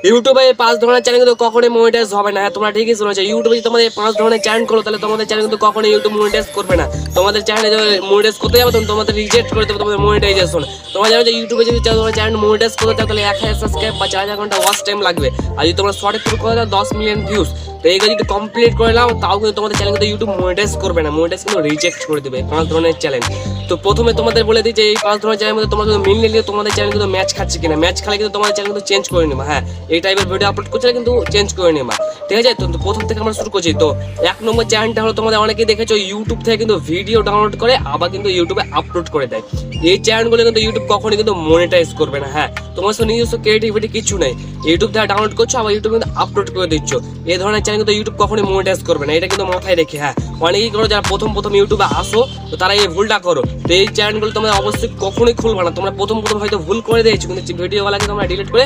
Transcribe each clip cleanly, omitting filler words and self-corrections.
ইউটিউবে 5 ধরনের চ্যানেল কিন্তু কখনোই মনিটাইজ হবে না। হ্যাঁ, তোমরা ঠিকই শুনেছো। ইউটিউবে যদি তোমাদের 5 ধরনের চ্যানেল করো তাহলে তোমাদের চ্যানেল কিন্তু কখনোই ইউটিউব মনিটাইজ করবে না। তোমাদের চ্যানেলে মনিটাইজ করতে যাবে তখন তোমাদের রিজেক্ট করে দেবে তোমাদের মনিটাইজেশন। তোমরা জানো যে ইউটিউবে যদি তোমার চ্যানেল মনিটাইজ করতে চাও তাহলে 1000 সাবস্ক্রাইব বা 4000 ঘন্টা ওয়াচ টাইম লাগবে। আর যদি তোমরা শর্টে পুরো করে দাও 10 মিলিয়ন ভিউজ, তো এইগুলো যদি কমপ্লিট করে নাও তাও কিন্তু তোমাদের চ্যানেল কিন্তু ইউটিউব মনিটাইজ করবে না, মনিটাইজ কিন্তু রিজেক্ট করে দেবে 5 ধরনের চ্যানেল। তো প্রথমে তোমাদের বলে দিই যে এই 5 ধরনের চ্যানেলের মধ্যে তোমরা মিল নিলে তোমাদের চ্যানেল কিন্তু ম্যাচ খাচ্ছে কিনা। ম্যাচ খেলে কিন্তু তোমাদের চ্যানেল কিন্তু চেঞ্জ করে নেবা। হ্যাঁ, এই টাইপের ভিডিও আপলোড করছিলে কিন্তু চেঞ্জ করে নেবা, ঠিক আছে। তো প্রথম থেকে আমরা শুরু করছি। তো 1 নম্বর চ্যানেলটা হলো তোমাদের অনেকেই দেখেছো ইউটিউব থেকে কিন্তু ভিডিও ডাউনলোড করে আবার কিন্তু ইউটিউবে আপলোড করে দেয়। এই চ্যানেলগুলো কিন্তু ইউটিউব কখনোই কিন্তু মনিটাইজ করবে না। হ্যাঁ, তোমার নিজস্ব ক্রিয়েটিভিটি কিছু নেই, ইউটিউব থেকে ডাউনলোড করছো আবার ইউটিউব কিন্তু আপলোড করে দিচ্ছ, এই ধরনের চ্যানেল কিন্তু ইউটিউব কখনোই মনিটাইজ করবে না। এটা কিন্তু মাথায় রেখে, হ্যাঁ, অনেকেই করো যারা প্রথম ইউটিউবে আসো তো তারা এই ভুলটা করো। তো এই চ্যানেলগুলো তোমরা অবশ্যই কখনোই খুলবে না। তোমরা প্রথম হয়তো ভুল করে দিয়েছো, কিন্তু ভিডিওগুলোকে তোমরা ডিলিট করে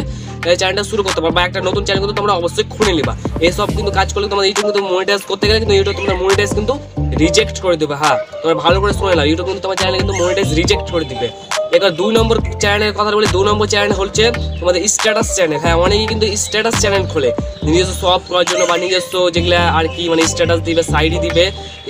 এই চ্যানেলটা শুরু করতে পারো বা একটা নতুন চ্যানেল কিন্তু তোমরা অবশ্যই খুলে নিবা। এইসব কিন্তু কাজ করলে তোমাদের ইউটিউব কিন্তু মনিটাইজ করতে গেলে কিন্তু ইউটিউব তোমাদের মনিটাইজ কিন্তু রিজেক্ট করে দেবে। হ্যাঁ, তোমরা ভালো করে শুনে নাও, ইউটিউব কিন্তু তোমার চ্যানেল কিন্তু মনিটাইজ রিজেক্ট করে দিবে। এবার 2 নম্বর চ্যানেলের কথা বলি। 2 নম্বর চ্যানেল হচ্ছে তোমাদের স্ট্যাটাস চ্যানেল। হ্যাঁ, অনেকেই কিন্তু স্ট্যাটাস চ্যানেল খোলে নিজস্ব সব করার জন্য বা নিজস্ব যেগুলা আর কি মানে স্ট্যাটাস দিবে, সাইডি দিবে,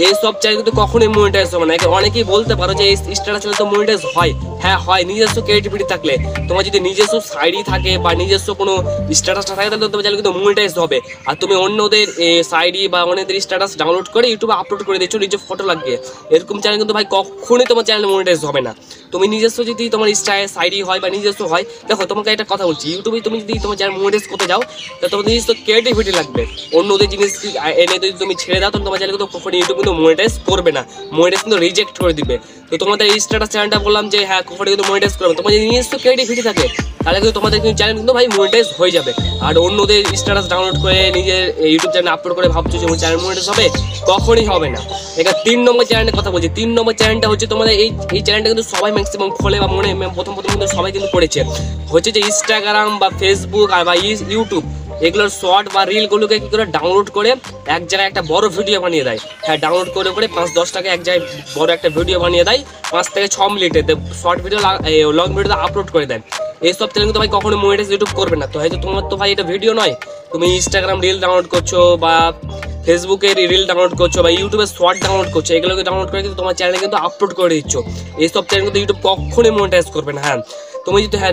এই সব চ্যানেল কিন্তু কখনোই মনিটাইজ হবে না। অনেকেই বলতে পারো যে এই স্ট্যাটাস চ্যানেল তো মনিটাইজ হয়। হ্যাঁ হয়, নিজস্ব ক্রিয়েটিভিটি থাকলে, তোমার যদি নিজস্ব সাইডি থাকে বা নিজস্ব কোনো স্ট্যাটাসটা থাকে তাহলে তোমার চ্যানেল কিন্তু মনিটাইজ হবে। আর তুমি অন্যদের সাইডি বা অন্যদের স্ট্যাটাস ডাউনলোড করে ইউটিউবে আপলোড করে দিচ্ছ নিজের ফটো লাগিয়ে, এরকম চ্যানেল কিন্তু ভাই কখনোই তোমার চ্যানেল মনিটাইজ হবে না। তুমি নিজস্ব যদি তোমার সাইডি হয় বা নিজস্ব হয়, দেখো তোমাকে একটা কথা বলছি, ইউটিউবে তুমি যদি তোমার চ্যানেল মনিটাইজ করতে যাও তাহলে তোমার নিজস্ব ক্রিয়েটিভিটি লাগবে। অন্যদের জিনিস এনে যদি তুমি ছেড়ে দাও তখন তোমার চ্যানেল কিন্তু কখনো ইউটিউব কিন্তু মনিটাইজ করবে না, মনিটাইজ কিন্তু রিজেক্ট করে দিবে। তো তোমাদের এই স্ট্যাটাস চ্যানেলটা বললাম যে হ্যাঁ কখনো কিন্তু মনিটাইজ করবে। তোমার যদি নিজস্ব ক্রিয়েটিভিটি থাকে তাহলে কিন্তু তোমাদের কিন্তু চ্যানেল কিন্তু ভাই মনিটাইজ হয়ে যাবে। আর অন্যদের স্ট্যাটাস ডাউনলোড করে নিজের ইউটিউব চ্যানেল আপলোড করে ভাবছো যে চ্যানেল মনিটাইজ হবে, কখনই হবে না। এবার 3 নম্বর চ্যানেলের কথা বলছি। 3 নম্বর চ্যানেলটা হচ্ছে তোমাদের এই চ্যানেলটা কিন্তু সবাই ম্যাক্সিমাম খোলে বা প্রথম কিন্তু সবাই কিন্তু করেছে, হচ্ছে যে ইনস্টাগ্রাম বা ফেসবুক আর বা ইউটিউব এগুলোর শর্ট বা রিলগুলোকে কি করে ডাউনলোড করে এক জায়গায় একটা বড় ভিডিও বানিয়ে দেয়। হ্যাঁ, ডাউনলোড করে 5-10 টাকা এক জায়গায় বড় একটা ভিডিও বানিয়ে দেয়, 5 থেকে 6 মিনিটে short video long video upload করে দেয়। এইসব চ্যানেল কিন্তু ভাই কখনো মনিটাইজ ইউটিউব করবে না। তো হয়তো তোমার তো ভাই এটা ভিডিও নয়, তুমি ইনস্টাগ্রাম রিল ডাউনলোড করছো বা ফেসবুকের রিল ডাউনলোড করছো বা ইউটিউবের শর্ট ডাউনলোড করছো, এগুলোকে ডাউনলোড করে কিন্তু তোমার চ্যানেলে কিন্তু আপলোড করে দিচ্ছ, এইসব চ্যানেল কিন্তু ইউটিউব কখনোই মনিটাইজ করবে না। হ্যাঁ,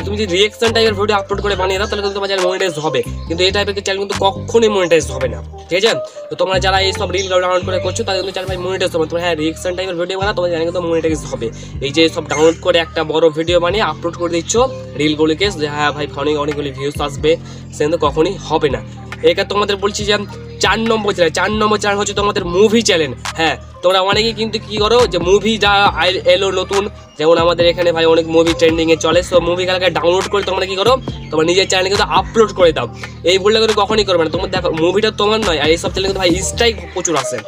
তুমি যদি রিঅ্যাকশন টাইপের ভিডিও আপলোড করে বানিয়ে দাও তাহলে কিন্তু তোমার চ্যানেল মনিটাইজ হবে, কিন্তু এই টাইপের চ্যানেল কিন্তু কখনোই মনিটাইজ হবে না, ঠিক আছে। তো তোমরা যারা এই সব রিল ডাউনলোড করে করছো তাদের কিন্তু চ্যানেল ভাই মনিটাইজ হবে। তোমরা হ্যাঁ রিঅ্যাকশন টাইপের ভিডিও বানাও, তোমার চ্যানেল কিন্তু মনিটাইজ হবে। এই যে সব ডাউনলোড করে একটা বড় ভিডিও বানিয়ে আপলোড করে দিচ্ছ রিলগুলিকে, যে হ্যাঁ ভাই অনেকগুলি ভিউজ আসবে, সে কিন্তু কখনোই হবে না। এটা তোমাদের বলছি যে 4 নম্বর চ্যানেল হচ্ছে তোমাদের মুভি চ্যানেল। হ্যাঁ, তোমরা অনেকেই কিন্তু কি করো যে মুভি যা এলো নতুন, যেমন আমাদের এখানে ভাই অনেক মুভি ট্রেন্ডিং এ চলে, সো মুভিগুলোকে ডাউনলোড করে তোমরা কি করো তোমার নিজের চ্যানেলে কিন্তু আপলোড করে দাও। এই ভুলটা কিন্তু কখনই করবে না। তোমার দেখো মুভিটা তোমার নয়, আর এইসব চ্যানেল কিন্তু ভাই স্ট্রাইক প্রচুর আসে,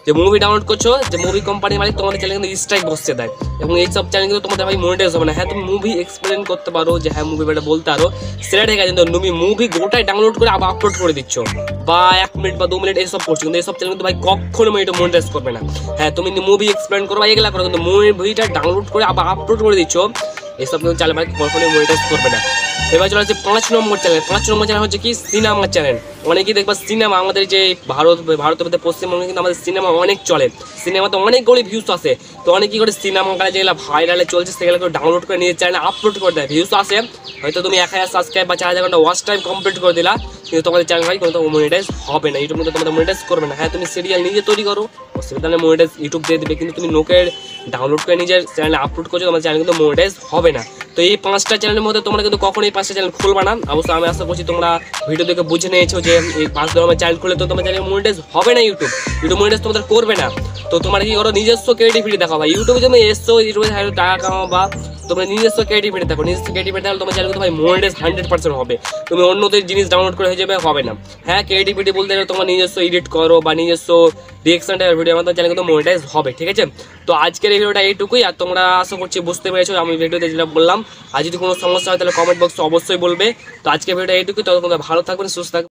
যে মুভি ডাউনলোড করছো যে মুভি কোম্পানি মালিক তোমাদের চ্যানেল কিন্তু স্ট্রাইক বসতে দেয়, এবং এইসব চ্যানেল কিন্তু তোমাদের ভাই মনিটাইজ হবে না। হ্যাঁ, তুমি মুভি এক্সপ্লেন করতে পারো যে হ্যাঁ মুভি ব্যাপারে বলতে পারো, সেটা ঠিক আছে, কিন্তু তুমি মুভি গোটাই ডাউনলোড করে আবার আপলোড করে দিচ্ছ বা 1 মিনিট বা 2 মিনিট এইসব করছো, কিন্তু এইসব চ্যানেল কিন্তু ভাই কখনো মনিটাইজ করবে না। হ্যাঁ, তুমি মুভি এক্সপ্লেন করো বা এগুলা করো, কিন্তু মুভিটা ডাউনলোড করে আবার আপলোড করে দিচ্ছ, এইসব কিন্তু চ্যানেল ভাই কখনোই মনিটাইজ করবে না। এবার চলে আসছে 5 নম্বর চ্যানেল। 5 নম্বর চ্যানেল হচ্ছে কি সিনেমা চ্যানেল। অনেকেই দেখবা সিনেমা, আমাদের যে ভারতের মধ্যে পশ্চিমবঙ্গে কিন্তু আমাদের সিনেমা অনেক চলে, সিনেমাতে অনেকগুলি ভিউজ আসে। তো অনেকেই করে সিনেমা যেগুলো ভাইরালে চলছে সেগুলো ডাউনলোড করে নিজের চ্যানেলে আপলোড করে দেয়, ভিউজ আসে, হয়তো তুমি 1000 সাবস্ক্রাইব বা 4000 ঘন্টা ওয়াচ টাইম কমপ্লিট করে দিলা, কিন্তু তোমাদের চ্যানেল ভাই কোনো মনিটাইজ হবে না, ইউটিউব কিন্তু তোমাদের মনিটাইজ করবে না। হ্যাঁ, তুমি সিরিয়াল নিজে তৈরি করো, অসুবিধা নেই, মনিটাইজ ইউটিউব দিয়ে দেবে, কিন্তু তুমি লোকের ডাউনলোড করে নিজের চ্যানেলে আপলোড করছো, তোমার চ্যানেল কিন্তু মনিটাইজ হবে না। তো এই 5টা চ্যানেলের মধ্যে তোমরা কিন্তু কখনো এই 5টা চ্যানেল খুলবা না। অবশ্যই আমি আশা করছি তোমরা ভিডিও দেখে বুঝে নিয়েছো যে এই 5 ধরনের চ্যানেল খুলে তো তোমার চ্যানেল মনিটাইজ হবে না, ইউটিউব মনিটাইজ তোমাদের করবে না। তো তোমরা কি করো, নিজস্ব ক্রিয়েটিভিটি দেখাও ভাই। ইউটিউবে তুমি এসছো, ইউটিউবে টাকা কামাও বা তোমরা নিজস্ব ক্রিয়েটিভিটি দেখো, নিজস্ব ক্রিয়েটিভিটি তাহলে তোমার চ্যানেল কিন্তু ভাই মনিটাইজ 100% হবে। তুমি অন্যদের জিনিস ডাউনলোড করে হয়ে যাবে, হবে না। হ্যাঁ, ক্রিয়েটিভিটি বলতে গেলে তোমার নিজস্ব এডিট করো বা নিজস্ব রিঅ্যাকশন টাইপের ভিডিও, আমার চ্যানেল কিন্তু মনিটাইজ হবে, ঠিক আছে। তো আজকের এই ভিডিওটা এইটুকুই, আর তোমরা আশা করছি বুঝতে পেরেছো আমি ভিডিওতে যেটা বললাম। আর যদি কোনো সমস্যা হয় তাহলে কমেন্ট বক্সে অবশ্যই বলবে। তো আজকের ভিডিওটা এইটুকুই, ততক্ষণ ভালো থাকবেন, সুস্থ থাকবেন।